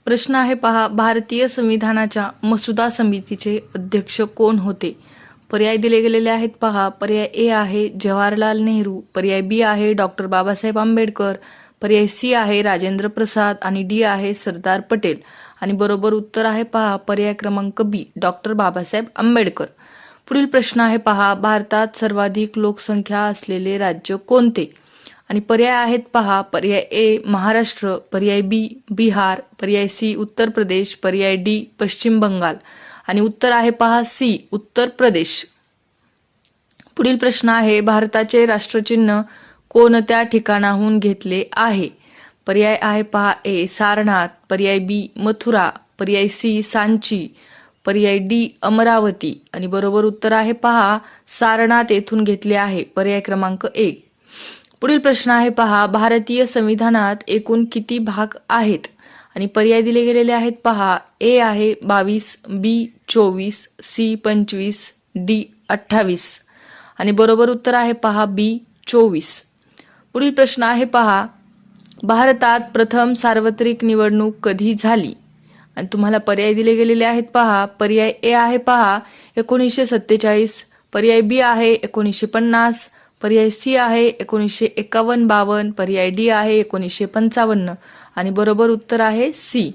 प्रश्न आहे पहा, भारतीय संविधानाच्या मसुदा समितीचे अध्यक्ष कोण होते? पर्याय दिले गेलेले आहेत पहा. पर्याय ए आहे जवाहरलाल नेहरू, पर्याय बी आहे डॉक्टर बाबासाहेब आंबेडकर, पर्याय सी आहे राजेंद्र प्रसाद आणि डी आहे सरदार पटेल. आणि बरोबर उत्तर आहे पहा पर्याय क्रमांक बी डॉक्टर बाबासाहेब आंबेडकर. पुढील प्रश्न आहे पहा, भारतात सर्वाधिक लोकसंख्या असलेले राज्य कोणते? आणि पर्याय आहेत पहा. पर्याय ए महाराष्ट्र, पर्याय बी बिहार, पर्याय सी उत्तर प्रदेश, पर्याय डी पश्चिम बंगाल. आणि उत्तर आहे पहा सी उत्तर प्रदेश. पुढील प्रश्न आहे, भारताचे राष्ट्रचिन्ह कोणत्या ठिकाणाहून घेतले आहे? पर्याय आहे पहा ए सारनाथ, पर्याय बी मथुरा, पर्याय सी सांची, पर्याय डी अमरावती. आणि बरोबर उत्तर आहे पहा सारनाथ येथून घेतले आहे, पर्याय क्रमांक ए. पुढील प्रश्न आहे पहा, भारतीय संविधानात एकूण किती भाग आहेत? आणि पर्याय दिले गेलेले आहेत पहा. ए आहे 22, बी 24, सी 25, डी 28. आणि बरोबर उत्तर आहे पहा बी 24. पुढील प्रश्न आहे पहा, भारतात प्रथम सार्वत्रिक निवडणूक कधी झाली? आणि तुम्हाला पर्याय दिले गेलेले आहेत पहा. पर्याय ए आहे पहा 1947, पर्याय बी आहे 1950, पर्याय सी आहे 1951-52, पर्याय डी आहे 1955. आणि बरोबर उत्तर आहे सी.